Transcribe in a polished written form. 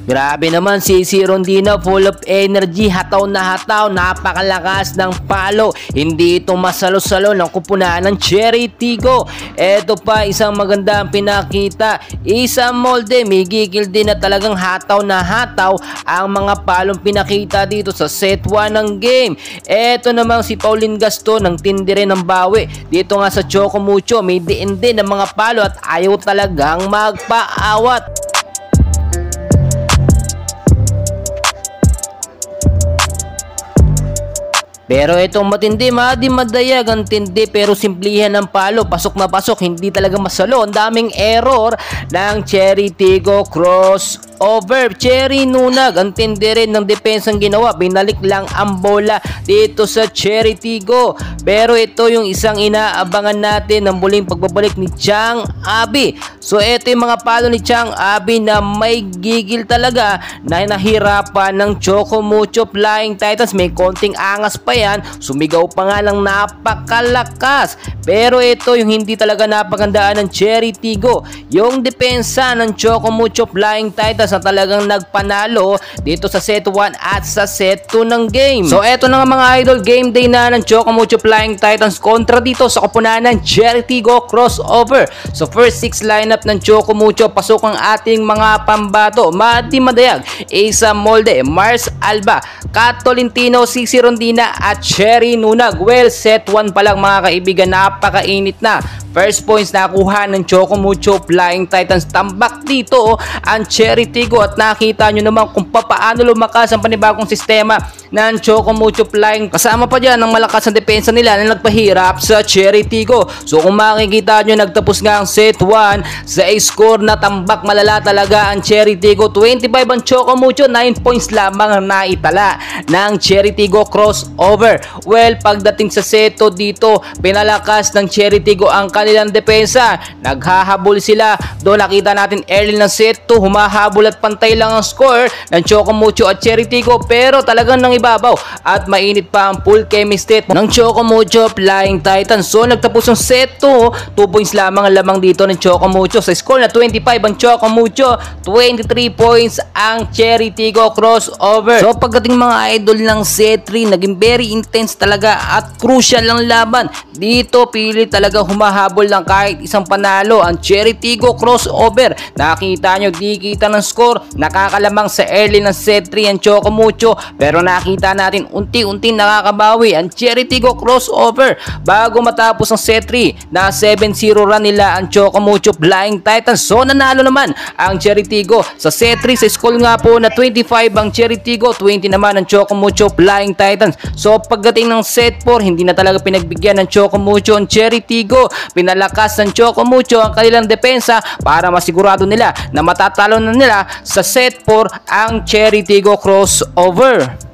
Grabe naman si Rondina, full of energy, hataw na hataw, napakalakas ng palo. Hindi ito masalo-salo ng kupunan ng Cherry Tigo. Eto pa, isang magandang pinakita. Isang molde, may gigil din na talagang hataw na hataw ang mga palong pinakita dito sa set 1 ng game. Eto naman si Pauline Gaston, ng tindi rin ng bawi. Dito nga sa Choco Mucho, may diin din ng mga palo at ayaw talagang magpaawat. Pero itong matindi, madayag ang tindi pero simplihan ng palo, pasok na pasok, hindi talaga masalo. Ang daming error ng Cherry Tigo crossover. Cherry Nunag, ang tindi rin ng depensang ginawa, binalik lang ang bola dito sa Cherry Tigo. Pero ito yung isang inaabangan natin ng muling pagbabalik ni Chang Abi. So ito yung mga palo ni Chang Abi na may gigil talaga, na nahirapan ng Choco Mucho Flying Titans. May konting angas pa yan, sumigaw pa nga ng napakalakas. Pero ito yung hindi talaga napagandaan ng Cherry Tigo, yung depensa ng Choco Mucho Flying Titans na talagang nagpanalo dito sa set 1 at sa set 2 ng game. So eto na nga mga idol, game day na ng Choco Mucho Flying Titans kontra dito sa kupunan ng Cherry Tigo crossover. So first 6 lineup ng Choco Mucho, pasok ang ating mga pambato. Madayag, Isa Molde, Mars Alba, Kat Tolentino, Sisi Rondina at Cherry Nunag. Well, set 1 pa lang mga kaibigan, napakainit na. First points nakuha ng Choco Mucho Flying Titans. Tambak dito ang Cherry Tigo at nakita nyo naman kung paano lumakas ang panibagong sistema ng Choco Mucho Flying. Kasama pa dyan ang malakas na depensa nila na nagpahirap sa Cherry Tigo. So kung makikita nyo, nagtapos nga ang set 1 sa score na tambak malala talaga ang Cherry Tigo. 25 ang Choco Mucho, 9 points lamang ang naitala ng Cherry Tigo crossover. Well, pagdating sa set 2 dito, pinalakas ng Cherry Tigo ang kanilang depensa. Naghahabol sila. Doon nakita natin early ng set 2, humahabol at pantay lang ang score ng Choco Mucho at Cherry Tigo, pero talagang nang ibabaw at mainit pa ang full chemistry ng Choco Mucho Flying Titans. So nagtapos ang set 2, 2 points lamang ang lamang dito ng Choco Mucho. Sa score na 25 ang Choco Mucho, 23 points ang Cherry Tigo crossover. So pagdating mga idol ng set 3, naging very intense talaga at crucial ang laban. Dito pili talaga humahabol lang kahit isang panalo ang Cherry Tigo crossover. Nakita nyo, di kita ng score, nakakalamang sa early ng set 3 ang Choco Mucho, pero nakita natin unti-unti nakakabawi ang Cherry Tigo crossover bago matapos ang set 3 na 7-0 run nila ang Choco Mucho Flying Titans. So nanalo naman ang Cherry Tigo sa set 3 sa score nga po na 25 ang Cherry Tigo, 20 naman ang Choco Mucho Flying Titans. So pagdating ng set 4, hindi na talaga pinagbigyan ng Choco Mucho ang Cherry Tigo. Pinalakas ng Choco Mucho ang kanilang depensa para masigurado nila na matatalo na nila sa set 4 ang Cherry Tigo crossover.